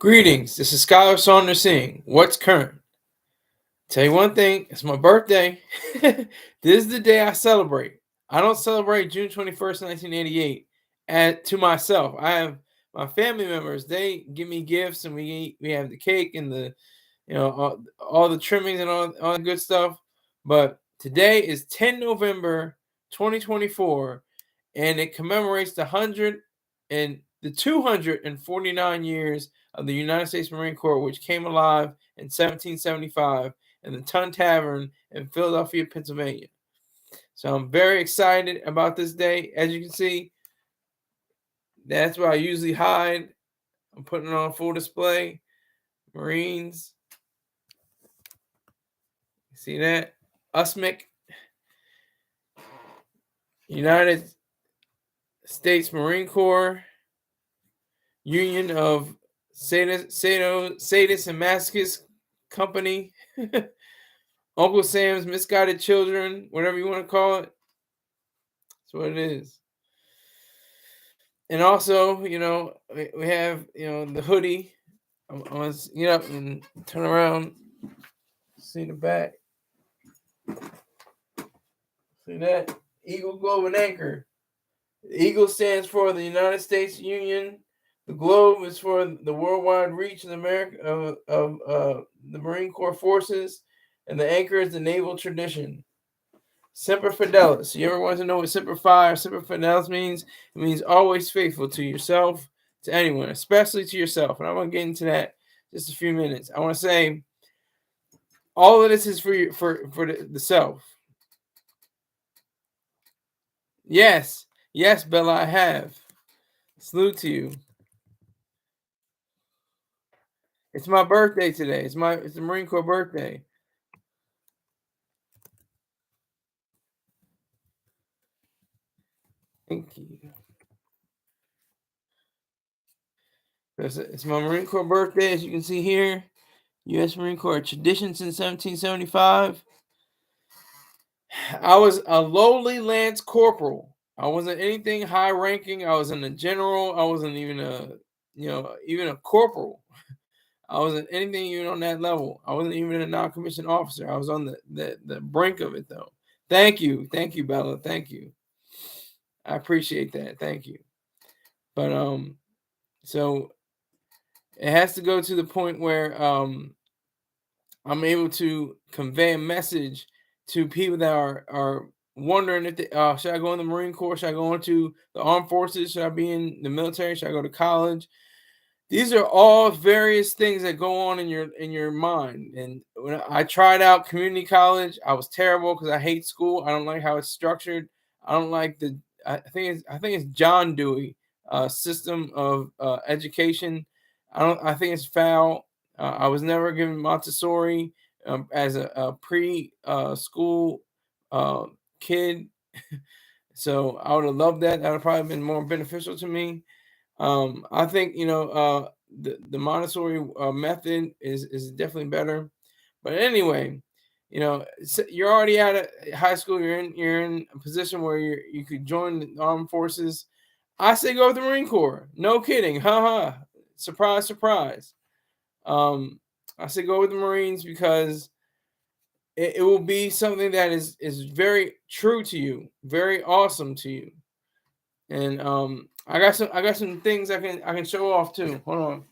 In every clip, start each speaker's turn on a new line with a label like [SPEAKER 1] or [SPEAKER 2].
[SPEAKER 1] Greetings, this is Skyler Saunders saying, what's current? Tell you one thing, it's my birthday. This is the day I celebrate. I don't celebrate June 21st, 1988 to myself. I have my family members, they give me gifts and we have the cake and the all the trimmings and all the good stuff. But today is 10 November 2024 and it commemorates the 249 years of the United States Marine Corps, which came alive in 1775 in the Tun Tavern in Philadelphia, Pennsylvania. So I'm very excited about this day. As you can see, that's where I usually hide. I'm putting it on full display. Marines. See that? USMIC. United States Marine Corps. Union of Sadists and Masochists Company. Uncle Sam's Misguided Children, whatever you want to call it. That's what it is. And also, we have, the hoodie. I'm going to get up and turn around. See the back. See that? Eagle, Globe, and Anchor. The Eagle stands for the United States Union. The globe is for the worldwide reach in America of the Marine Corps forces. And the anchor is the naval tradition. Semper Fidelis. You ever want to know what Semper Fi or Semper Fidelis means? It means always faithful to yourself, to anyone, especially to yourself. And I'm going to get into that in just a few minutes. I want to say all of this is for you, for the self. Yes, Bella, I have. Salute to you. It's my birthday today. It's the Marine Corps birthday. Thank you. It's my Marine Corps birthday, as you can see here. U.S. Marine Corps tradition since 1775. I was a lowly lance corporal. I wasn't anything high ranking. I wasn't a general. I wasn't even a corporal. I wasn't anything even on that level. I wasn't even a non-commissioned officer. I was on the brink of it, though. Thank you, Bella. Thank you. I appreciate that. Thank you. But so it has to go to the point where I'm able to convey a message to people that are wondering if they, should I go in the Marine Corps? Should I go into the armed forces? Should I be in the military? Should I go to college? These are all various things that go on in your mind. And when I tried out community college, I was terrible because I hate school. I don't like how it's structured. I don't like I think it's John Dewey system of education. I think it's foul. I was never given Montessori as a pre-school kid. So I would have loved that. That would have probably been more beneficial to me. I think the Montessori method is definitely better. But anyway, you're already out of high school. You're in a position where you could join the armed forces. I say go with the Marine Corps. No kidding. Ha. Surprise, surprise. I say go with the Marines because it will be something that is very true to you, very awesome to you. And I got some things I can show off too. Hold on.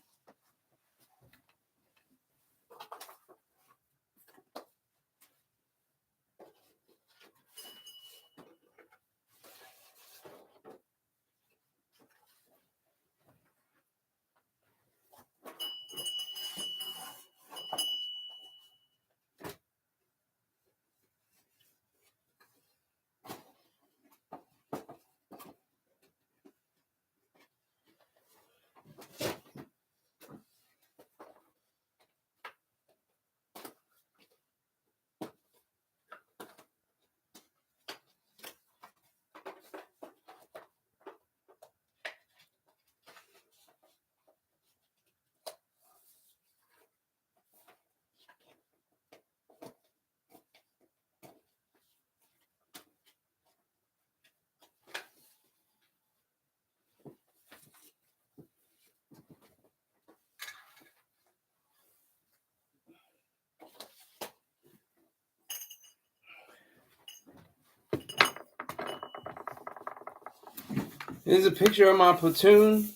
[SPEAKER 1] Here's a picture of my platoon.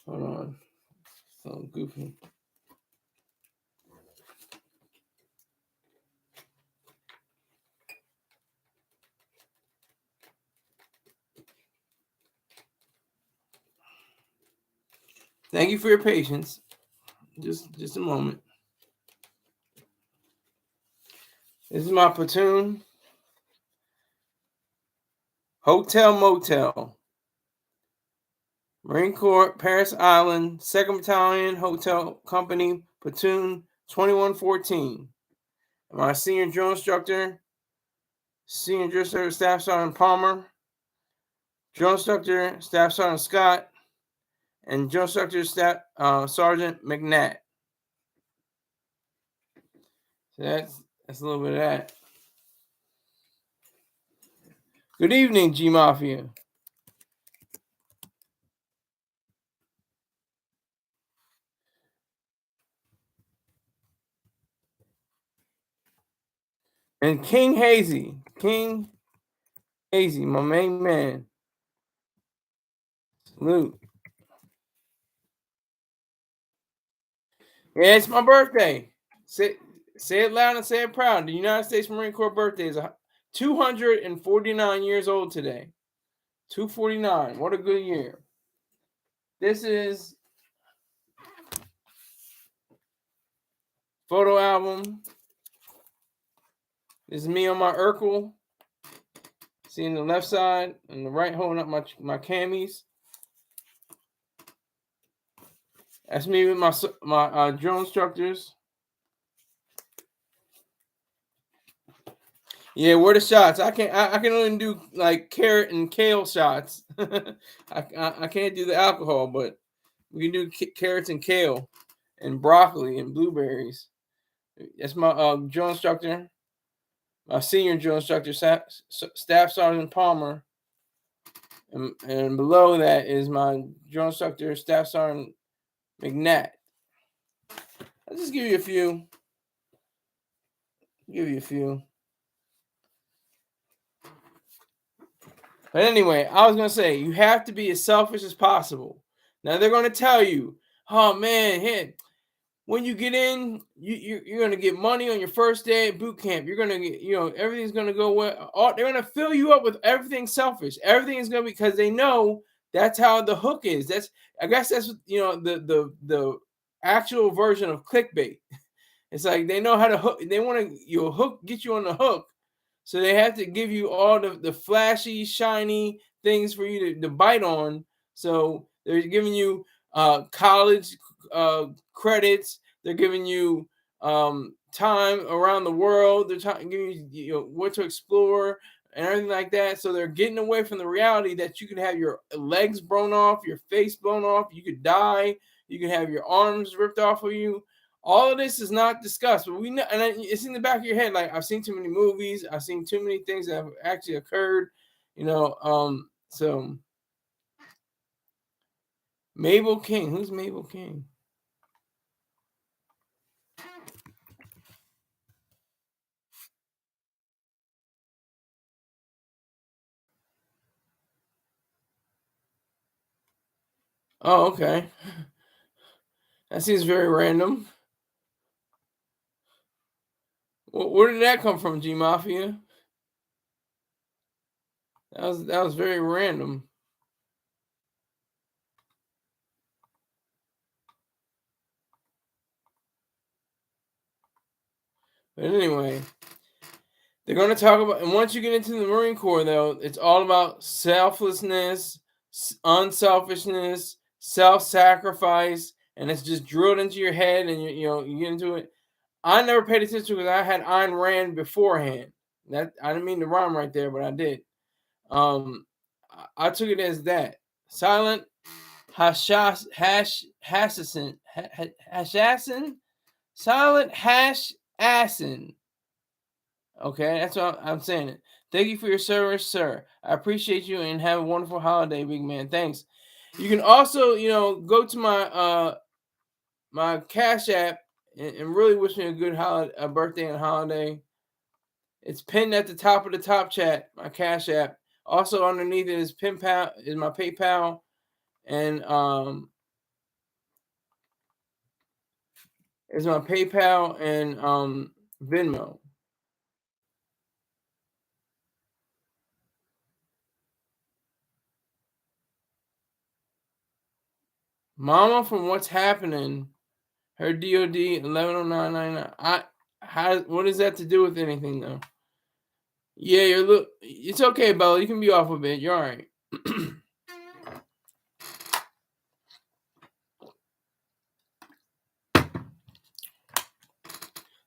[SPEAKER 1] Hold on. So goofy. Thank you for your patience. Just a moment. This is my platoon. Hotel Motel. Marine Corps, Paris Island, 2nd Battalion, Hotel Company, Platoon 2114. My senior drill instructor, Senior Drill Instructor Staff Sergeant Palmer, Drill Instructor Staff Sergeant Scott, and Drill Instructor Staff Sergeant McNatt. So that's a little bit of that. Good evening, G Mafia. And King Hazy, my main man. Salute. Yeah, it's my birthday. Say it loud and say it proud. The United States Marine Corps birthday is 249 years old today. 249. What a good year. This is photo album. This is me on my Urkel. Seeing the left side and the right holding up my camis. That's me with my drill instructors. Yeah, where the shots? I can only do like carrot and kale shots. I can't do the alcohol, but we can do carrots and kale and broccoli and blueberries. That's my drill instructor, my senior drill instructor, Staff Sergeant Palmer. And below that is my drill instructor, Staff Sergeant McNatt. I'll just give you a few. But anyway, I was going to say, you have to be as selfish as possible. Now, they're going to tell you, oh, man, hey, when you get in, you're going to get money on your first day at boot camp. You're going to get, everything's going to go well. They're going to fill you up with everything selfish. Everything is going to be, because they know that's how the hook is. I guess that's, the actual version of clickbait. It's like they know how to hook. They want to get you on the hook. So they have to give you all the flashy, shiny things for you to bite on. So they're giving you college credits. They're giving you time around the world. They're giving you what to explore and everything like that. So they're getting away from the reality that you can have your legs blown off, your face blown off. You could die. You can have your arms ripped off of you. All of this is not discussed, but we know, and it's in the back of your head. Like, I've seen too many movies, I've seen too many things that have actually occurred, So Mabel King, who's Mabel King? Oh, okay. That seems very random. Where did that come from, G Mafia? That was very random. But anyway, they're going to talk about, and once you get into the Marine Corps, though, it's all about selflessness, unselfishness, self-sacrifice, and it's just drilled into your head, and you get into it. I never paid attention because I had Ayn Rand beforehand. That I didn't mean to rhyme right there, but I did. I took it as that silent hassasin, silent assassin. Okay, that's what I'm saying. It. Thank you for your service, sir. I appreciate you and have a wonderful holiday, big man. Thanks. You can also, go to my my Cash App and really wish me a good birthday and holiday. It's pinned at the top of the top chat, my Cash App. Also underneath it is PayPal, is my PayPal, and is my PayPal and Venmo. Mama from What's Happening, her DOD 110999. What does that to do with anything though? Yeah, it's okay, Bella. You can be off a bit. You're all right.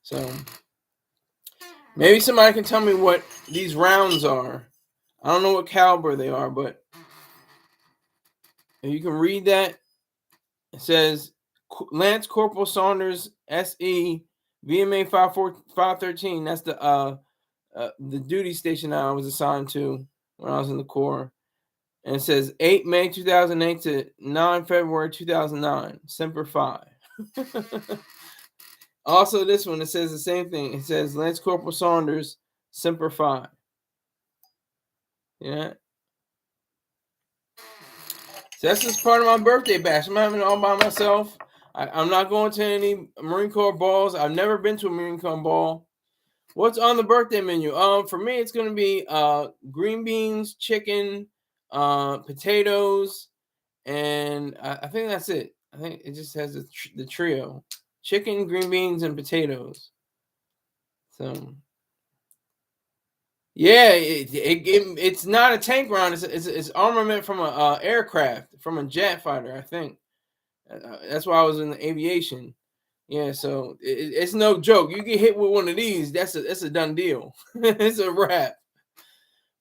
[SPEAKER 1] So maybe somebody can tell me what these rounds are. I don't know what caliber they are, but if you can read that, it says Lance Corporal Saunders SE VMA 513. That's the duty station I was assigned to when I was in the Corps. And it says 8 May 2008 to 9 February 2009, Semper Fi. Also, this one, it says the same thing. It says Lance Corporal Saunders, Semper Fi. Yeah. So that's just part of my birthday bash. I'm having it all by myself. I'm not going to any Marine Corps balls. I've never been to a Marine Corps ball. What's on the birthday menu? For me, it's gonna be green beans, chicken, potatoes, and I think that's it. I think it just has the trio: chicken, green beans, and potatoes. So yeah, it's not a tank round. It's armament from a aircraft, from a jet fighter. I think that's why I was in the aviation. Yeah, so it's no joke. You get hit with one of these, that's a done deal. It's a wrap.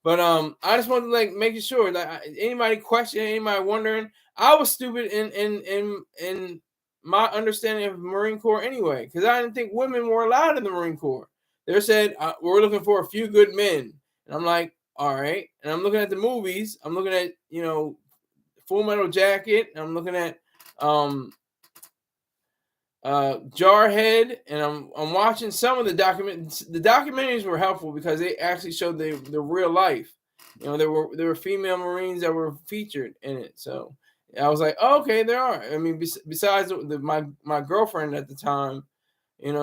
[SPEAKER 1] But I just wanted to like making sure that anybody questioning, anybody wondering, I was stupid in my understanding of Marine Corps anyway, because I didn't think women were allowed in the Marine Corps. They said we're looking for a few good men, and I'm like, all right. And I'm looking at the movies. I'm looking at Full Metal Jacket. And I'm looking at Jarhead, and I'm watching some of the documents. The documentaries were helpful because they actually showed the real life. There were female Marines that were featured in it. So I was like, oh, okay, there are. I mean, besides my girlfriend at the time,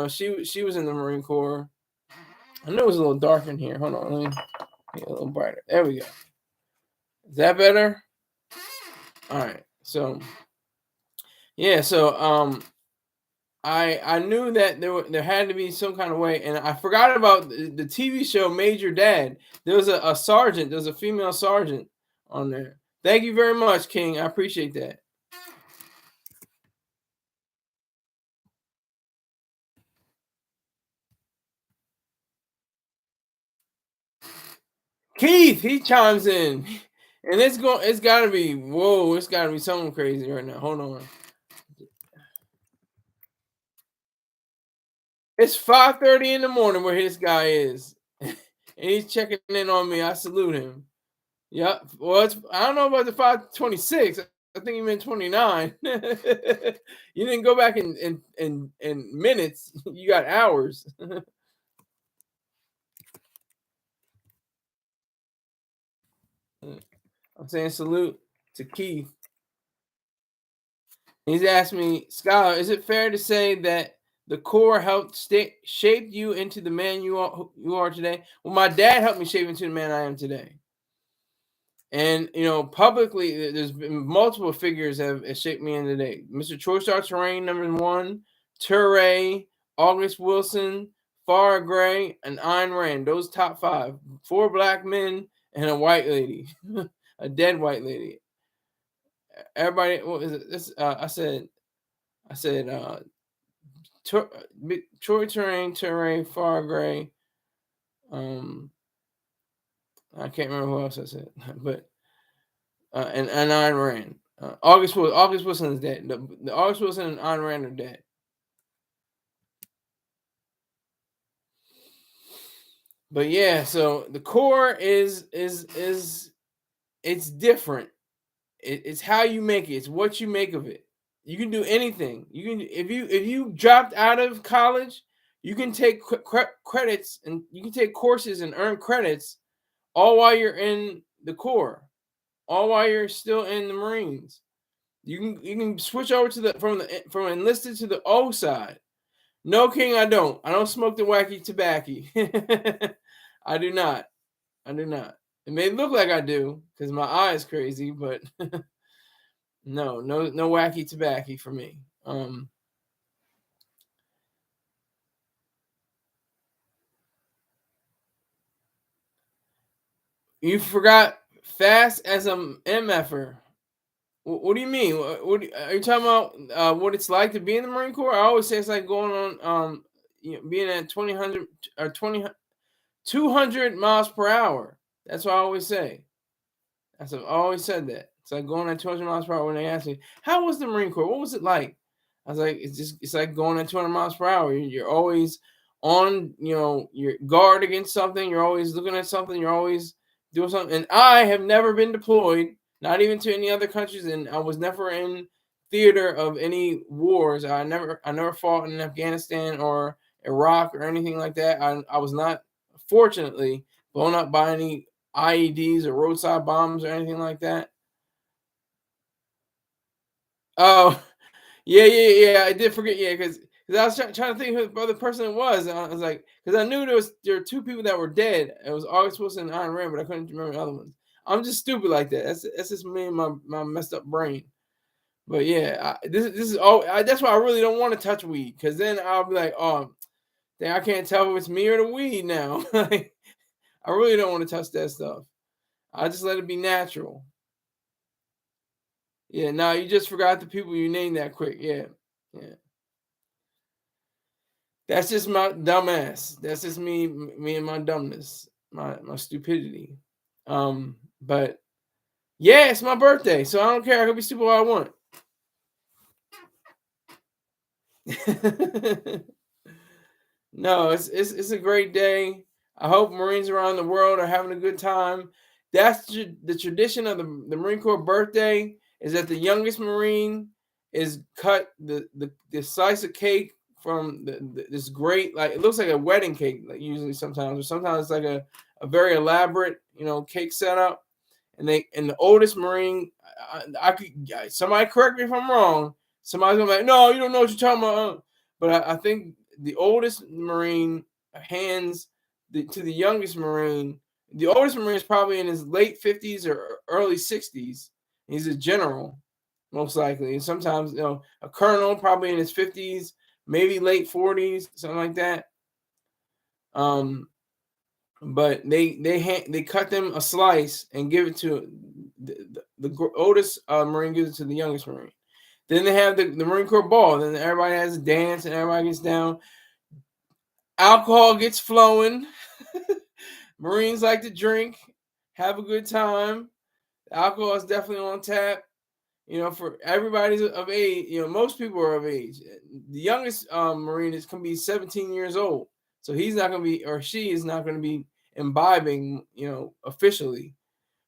[SPEAKER 1] she was in the Marine Corps. I know it was a little dark in here. Hold on, let me get a little brighter. There we go. Is that better? All right. So yeah. So I knew that there had to be some kind of way, and I forgot about the TV show Major Dad. There was a sergeant. There was a female sergeant on there. Thank you very much, King. I appreciate that. Keith, he chimes in, and it's got to be it's got to be something crazy right now. Hold on. It's 5:30 in the morning where this guy is, and he's checking in on me. I salute him. Yep. Well, I don't know about the 5:26. I think he meant 29. You didn't go back in minutes. You got hours. I'm saying salute to Keith. He's asked me, Skyler, is it fair to say that the Corps helped shape you into the man you are today? Well, my dad helped me shape into the man I am today. And publicly, there's been multiple figures have shaped me in today. Mr. Troy Star Terrain, number one, Turay, August Wilson, Farrah Gray, and Ayn Rand. Those top five. 4 black men and a white lady, a dead white lady. Everybody, what is it? This I said, Troy Terrain, Turay, Farrah Gray. I can't remember who else I said, but. And Ayn Rand. August Wilson is dead. The August Wilson and Ayn Rand are dead. But yeah, so the Corps is it's different. It's how you make it. It's what you make of it. You can do anything. You can if you dropped out of college, you can take credits and you can take courses and earn credits all while you're in the Corps, all while you're still in the Marines. You can switch over to from enlisted to the O side. No, King, I don't. I don't smoke the wacky tobacco. I do not. I do not. It may look like I do because my eye is crazy, but no wacky tobacco for me. You forgot fast as a MFer. What do you mean? What are you talking about? What it's like to be in the Marine Corps? I always say it's like going on, being at 200 or 200 miles per hour. That's what I always say. I've always said that. It's like going at 200 miles per hour. When they ask me, how was the Marine Corps? What was it like? I was like, it's like going at 200 miles per hour. You're always on, your guard against something. You're always looking at something. You're always doing something. And I have never been deployed, not even to any other countries. And I was never in theater of any wars. I never fought in Afghanistan or Iraq or anything like that. I was not, fortunately, blown up by any IEDs or roadside bombs or anything like that. Oh, yeah. I did forget. Yeah, because I was trying to think who the other person was. And I was like, because I knew there were two people that were dead. It was August Wilson and Ayn Rand, but I couldn't remember the other ones. I'm just stupid like that. That's just me and my messed up brain. But yeah, this is all. That's why I really don't want to touch weed, because then I'll be like, oh, dang, I can't tell if it's me or the weed now. Like, I really don't want to touch that stuff. I just let it be natural. Yeah, no, you just forgot the people you named that quick. Yeah. That's just my dumbass. That's just me and my dumbness, my stupidity. But yeah, it's my birthday, so I don't care. I can be stupid all I want. No, it's a great day. I hope Marines around the world are having a good time. That's the tradition of the Marine Corps birthday, is that the youngest Marine is cut the slice of cake from this great, like, it looks like a wedding cake, like usually sometimes, or sometimes it's like a very elaborate, cake setup. And the oldest Marine, I could, somebody correct me if I'm wrong. Somebody's gonna be like, no, you don't know what you're talking about. But I think the oldest Marine hands to the youngest Marine. The oldest Marine is probably in his late 50s or early 60s. He's a general, most likely. And sometimes, a colonel, probably in his 50s, maybe late 40s, something like that. But they cut them a slice and give it to the oldest Marine, gives it to the youngest Marine. Then they have the Marine Corps ball. Then everybody has a dance and everybody gets down. Alcohol gets flowing. Marines like to drink, have a good time. Alcohol is definitely on tap. For everybody's of age. Most people are of age. The youngest Marine can be 17 years old, so he's not going to be, or she is not going to be imbibing, officially.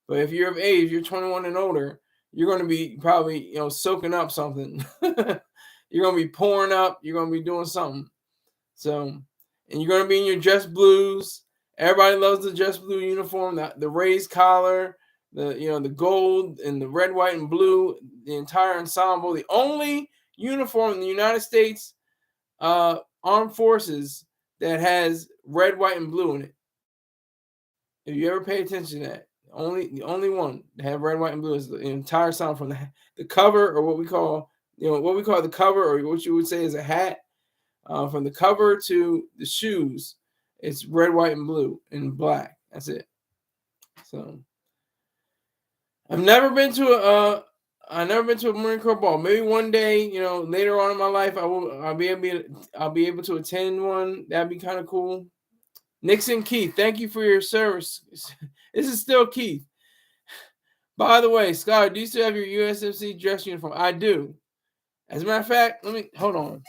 [SPEAKER 1] But if you're of age, you're 21 and older, you're going to be probably, soaking up something. You're going to be pouring up. You're going to be doing something. So, and you're going to be in your dress blues. Everybody loves the dress blue uniform, the raised collar, the gold and the red, white, and blue, the entire ensemble. The only uniform in the United States armed forces that has red, white, and blue in it. If you ever pay attention to that, the only one that have red, white, and blue is the entire ensemble, from the cover, or what we call the cover, or what you would say is a hat, from the cover to the shoes. It's red, white, and blue, and black. That's it. So I've never been to a Marine Corps ball. Maybe one day, later on in my life, I'll be able to attend one. That'd be kind of cool. Nixon Keith, thank you for your service. This is still Keith. By the way, Skyler, do you still have your USMC dress uniform? I do. As a matter of fact, let me hold on.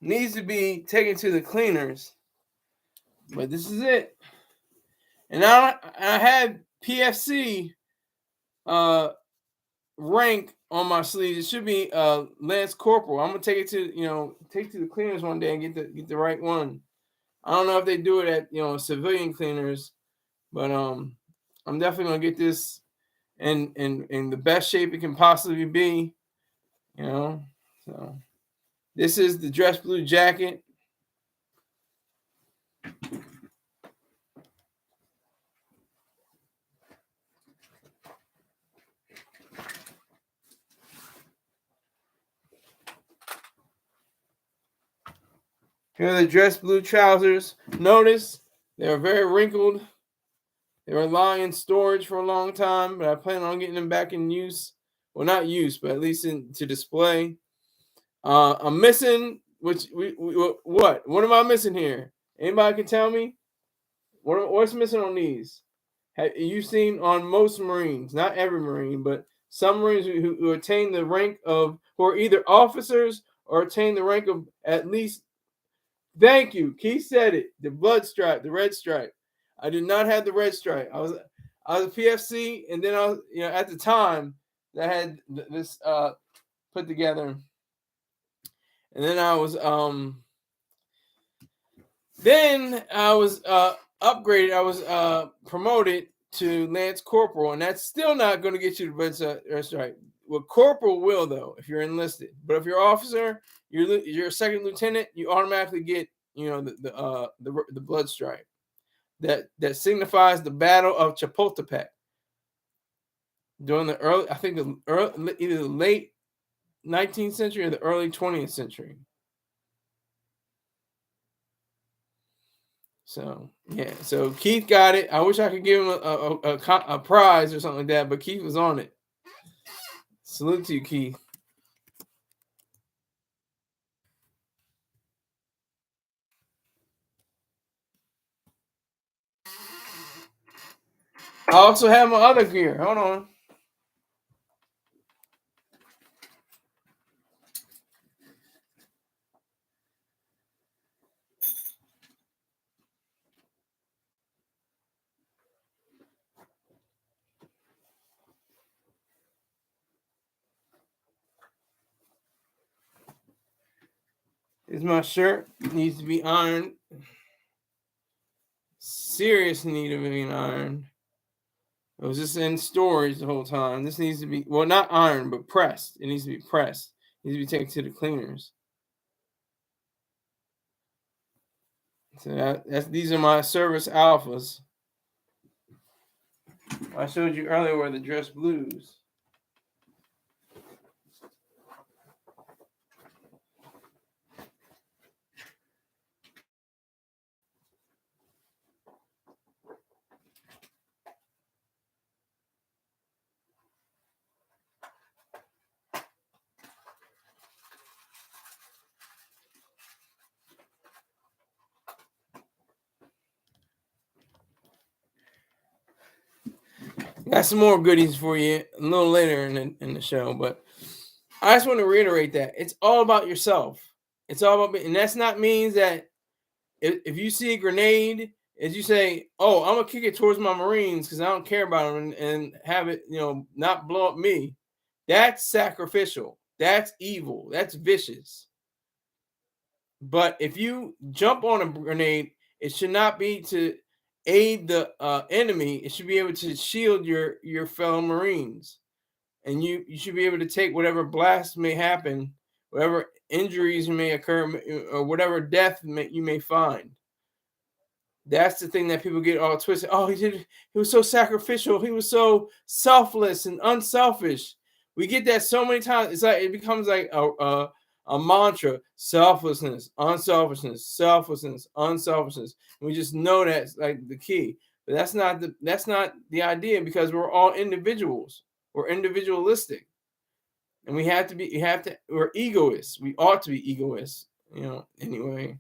[SPEAKER 1] needs to be taken to the cleaners. But this is it. And I had PFC rank on my sleeves. It should be Lance Corporal. I'm gonna take it to take it to the cleaners one day and get the right one. I don't know if they do it at civilian cleaners, but I'm definitely gonna get this in the best shape it can possibly be. So this is the dress blue jacket. Here are the dress blue trousers. Notice they are very wrinkled. They were lying in storage for a long time, but I plan on getting them back in use. Well, not use, but at least to display. I'm missing what? What am I missing here? Anybody can tell me? What's missing on these? Have you seen on most Marines? Not every Marine, but some Marines who attain the rank of, who are either officers or attain the rank of at least. Thank you. Keith said it. The blood stripe, the red stripe. I did not have the red stripe. I was a PFC, and then I was, at the time that I had this put together, and then I was upgraded. I was promoted to Lance Corporal, and that's still not going to get you the red stripe. Well, Corporal will, though, if you're enlisted. But if you're officer, you're a second lieutenant, you automatically get the blood stripe that signifies the Battle of Chapultepec during the either the late 19th century or the early 20th century. So yeah, so Keith got it. I wish I could give him a prize or something like that, but Keith was on it. Salute to you, Keith. I also have my other gear. Hold on. It's my shirt. It needs to be ironed. Serious need of being ironed. It was just in storage the whole time. This needs to be, well, not ironed, but pressed. It needs to be pressed. It needs to be taken to the cleaners. So these are my service alphas. I showed you earlier were the dress blues. Got some more goodies for you a little later in the show, but I just want to reiterate that it's all about yourself. It's all about, and that's not means that if you see a grenade, as you say, "Oh, I'm gonna kick it towards my Marines because I don't care about them and have it, not blow up me." That's sacrificial. That's evil. That's vicious. But if you jump on a grenade, it should not be to aid the enemy. It should be able to shield your fellow Marines, and you should be able to take whatever blast may happen, whatever injuries may occur, or whatever death you may find. That's the thing that people get all twisted. Oh, he was so sacrificial. He was so selfless and unselfish. We get that so many times. It's like it becomes like a mantra: selflessness, unselfishness, selflessness, unselfishness. And we just know that's like the key. But that's not the idea, because we're all individuals. We're individualistic. And we're egoists. We ought to be egoists, anyway.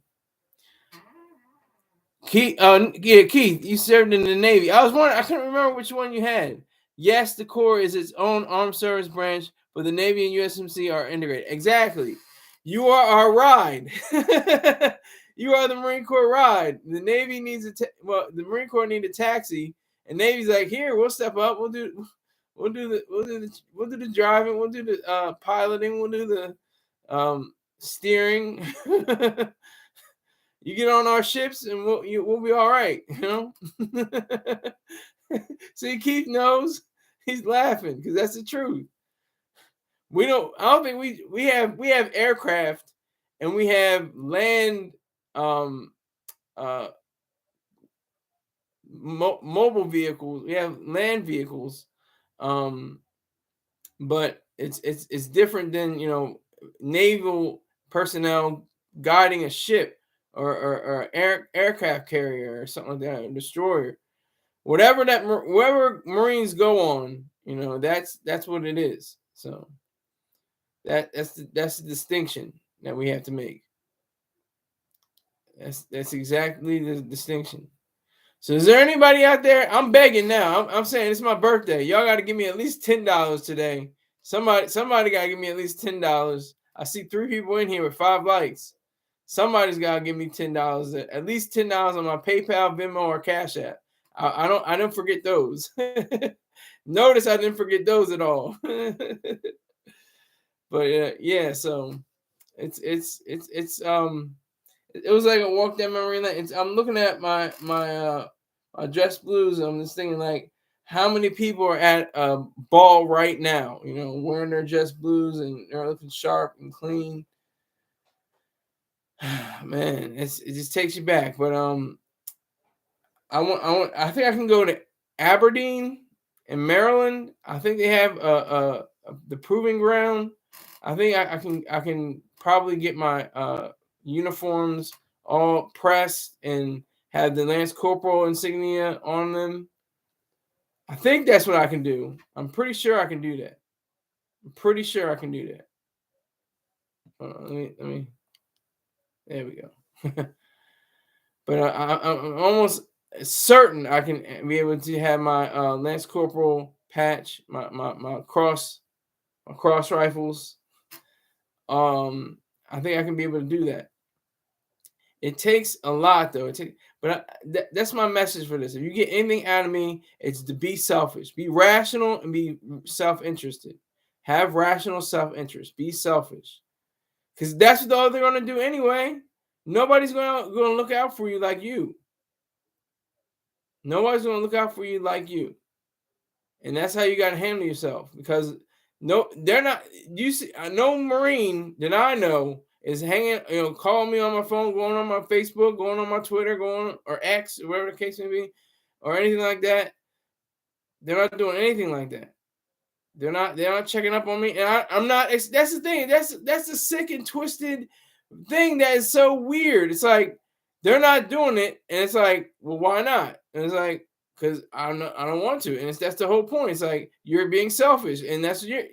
[SPEAKER 1] Keith, Keith, you served in the Navy. I was wondering, I couldn't remember which one you had. Yes, the Corps is its own armed service branch, but the Navy and USMC are integrated. Exactly. You are our ride. You are the Marine Corps ride. The Navy needs the Marine Corps need a taxi, and Navy's like, here, we'll step up. We'll do the driving. We'll do the piloting. We'll do the steering. You get on our ships, and we'll be all right. You know. See, Keith knows. He's laughing because that's the truth. We don't. I don't think we have aircraft, and we have land uh mobile vehicles. We have land vehicles, um but it's different than naval personnel guiding a ship or aircraft carrier or something like that, a destroyer, wherever Marines go on. That's what it is. So that's the distinction that we have to make. That's exactly the distinction. So is there anybody out there? I'm begging now. I'm saying it's my birthday. Y'all got to give me at least $10 today. Somebody got to give me at least $10. I see 3 people in here with 5 likes. Somebody's got to give me $10. At least $10 on my PayPal, Venmo, or Cash App. I don't forget those. Notice I didn't forget those at all. But yeah, so it was like a walk down memory lane. I'm looking at my Dress Blues. I'm just thinking, like, how many people are at a ball right now, wearing their Dress Blues and they're looking sharp and clean. Man, it just takes you back. But I think I can go to Aberdeen in Maryland. I think they have the proving ground. I think I can probably get my uniforms all pressed and have the Lance Corporal insignia on them. I think that's what I can do. I'm pretty sure I can do that. Let me. There we go. But I'm almost certain I can be able to have my Lance Corporal patch, my cross rifles. I think I can be able to do that. It takes a lot, though. That's my message for this. If you get anything out of me, it's to be selfish, be rational, and be self-interested. Have rational self-interest. Be selfish, because that's what they're going to do anyway. Nobody's going to look out for you like you. Nobody's going to look out for you like you, and that's how you got to handle yourself. Because they're not. You see, no Marine that I know is hanging, calling me on my phone, going on my Facebook, going on my Twitter, or X, or whatever the case may be, or anything like that. They're not doing anything like that. They're not checking up on me, and I'm not. That's the thing. That's the sick and twisted thing that is so weird. It's like they're not doing it, and it's like, well, why not? And it's like, because I don't want to, and that's the whole point. It's like you're being selfish, and that's what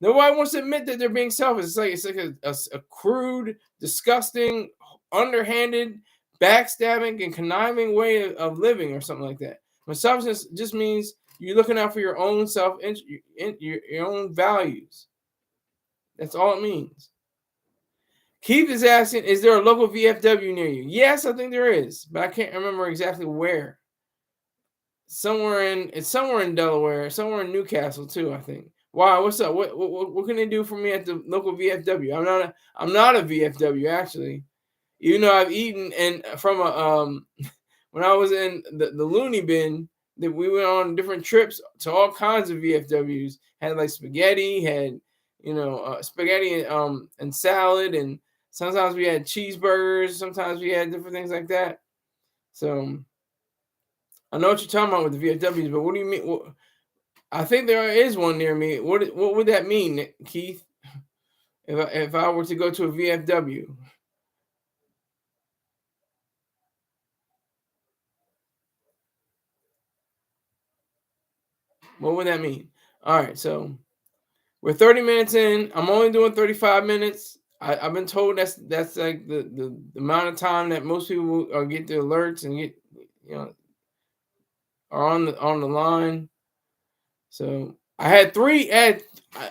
[SPEAKER 1] nobody wants to admit that they're being selfish. It's like a crude, disgusting, underhanded, backstabbing, and conniving way of living, or something like that. But selfishness just means you're looking out for your own your own values. That's all it means. Keith is asking, is there a local VFW near you? Yes, I think there is, but I can't remember exactly where. Somewhere in Delaware, somewhere in Newcastle too, I think. Wow, what's up? What can they do for me at the local VFW? I'm not a VFW, actually. Even though I've eaten and from a when I was in the loony bin, that we went on different trips to all kinds of VFWs. Had like spaghetti, had spaghetti and salad, and sometimes we had cheeseburgers, sometimes we had different things like that. So I know what you're talking about with the VFWs, but what do you mean? I think there is one near me. What would that mean, Keith? If I were to go to a VFW? What would that mean? All right, so we're 30 minutes in. I'm only doing 35 minutes. I've been told that's like the amount of time that most people get the alerts and get are on the line. So I had 3.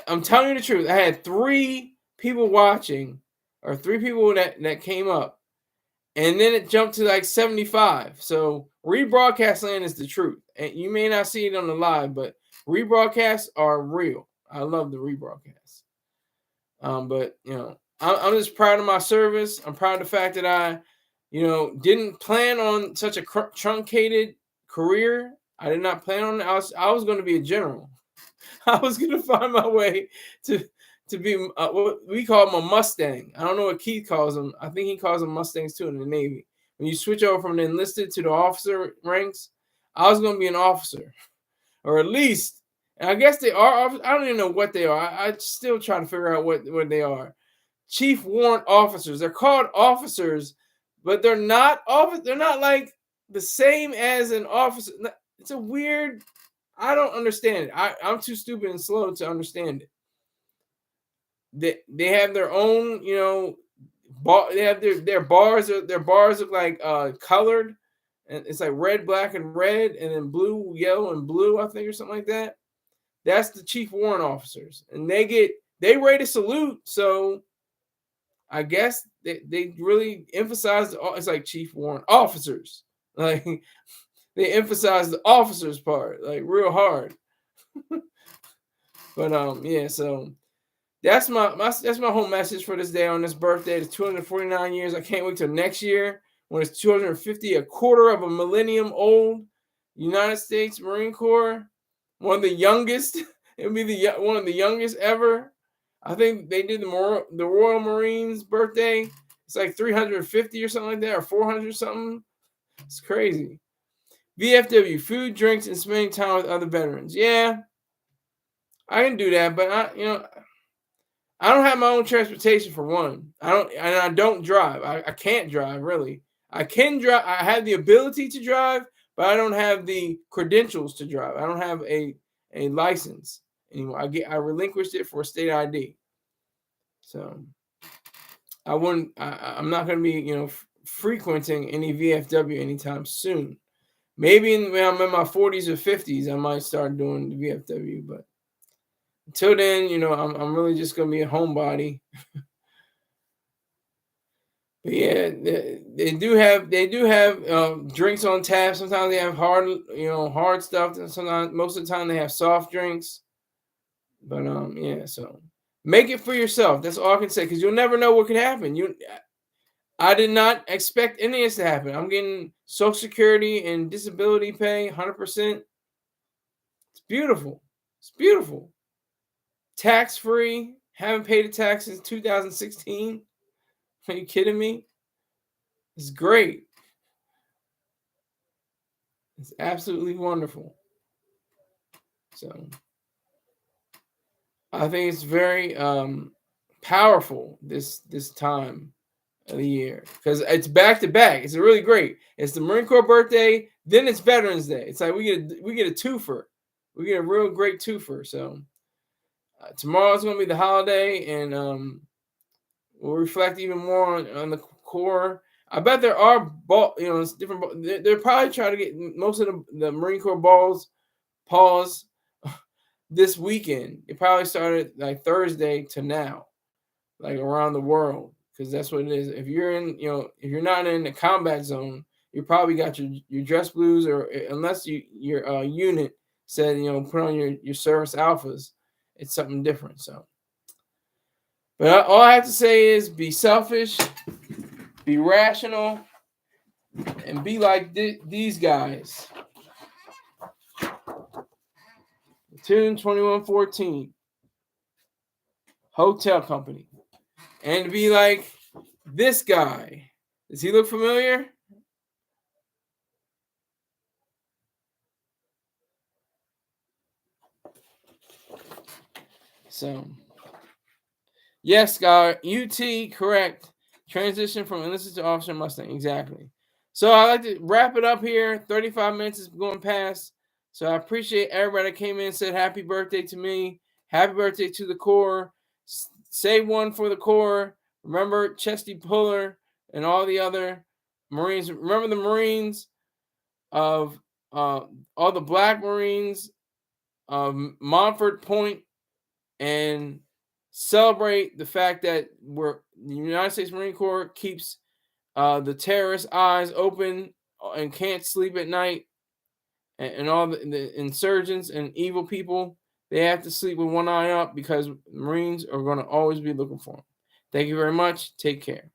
[SPEAKER 1] I'm telling you the truth. I had 3 people watching or 3 people that came up, and then it jumped to like 75. So rebroadcast land is the truth, and you may not see it on the live, but rebroadcasts are real. I love the rebroadcasts. But I'm just proud of my service. I'm proud of the fact that I, didn't plan on such a truncated career. I did not plan on it. I was going to be a general. I was going to find my way to be what we call them a Mustang. I don't know what Keith calls them. I think he calls them Mustangs too in the Navy. When you switch over from the enlisted to the officer ranks, I was going to be an officer, or at least, and I guess they are. I don't even know what they are. I still try to figure out what they are. Chief warrant officers. They're called officers, but they're not They're not like the same as an officer. It's a weird. I don't understand it. I'm too stupid and slow to understand it. They have their own, they have their bars. Their bars look like colored, and it's like red, black, and red, and then blue, yellow, and blue, I think, or something like that. That's the chief warrant officers, and they rate a salute. So I guess they really emphasize it's like chief warrant officers. Like they emphasize the officers part like real hard. But yeah, so that's my whole message for this day on this birthday. It's 249 years. I can't wait till next year when it's 250, a quarter of a millennium old. United States Marine Corps, one of the youngest. It'll be one of the youngest ever. I think they did the Royal Marines birthday. It's like 350 or something like that, or 400 something. It's crazy. VFW, food, drinks, and spending time with other veterans. Yeah, I can do that, but I don't have my own transportation for one. I don't drive. I can't drive really. I can drive. I have the ability to drive, but I don't have the credentials to drive. I don't have a license anymore. I relinquished it for a state ID. So I'm not going to be frequenting any VFW anytime soon. Maybe when I'm in my 40s or 50s, I might start doing the VFW, but until then, I'm really just going to be a homebody. But yeah, they do have drinks on tap. Sometimes they have hard stuff, and sometimes, most of the time, they have soft drinks. But yeah, so make it for yourself. That's all I can say, because you'll never know what can happen. I did not expect any of this to happen. I'm getting Social Security and disability pay 100%. It's beautiful. It's beautiful. Tax free. Haven't paid a tax since 2016. Are you kidding me? It's great. It's absolutely wonderful. So I think it's very powerful this time of the year, because it's back to back. It's really great. It's the Marine Corps birthday, then it's Veterans Day. It's like we get a twofer. We get a real great twofer. So tomorrow's going to be the holiday, and we'll reflect even more on the Corps. I bet there are different. They're probably trying to get most of the Marine Corps balls paused this weekend. It probably started like Thursday to now, like around the world, because that's what it is. If you're if you're not in the combat zone, you probably got your dress blues, or unless your unit said put on your service alphas, it's something different. So, but all I have to say is be selfish, be rational, and be like these guys. Platoon 2114 Hotel Company, and be like this guy. Does he look familiar? So, yes, Skyler, UT, correct. Transition from enlisted to officer Mustang, exactly. So I like to wrap it up here. 35 minutes is going past. So I appreciate everybody that came in and said happy birthday to me. Happy birthday to the Corps. Say one for the Corps. Remember Chesty Puller and all the other Marines. Remember the Marines of all the Black Marines of Montford Point and Celebrate the fact that the United States Marine Corps keeps the terrorists' eyes open and can't sleep at night, and all the insurgents and evil people, they have to sleep with one eye up because Marines are going to always be looking for them. Thank you very much. Take care.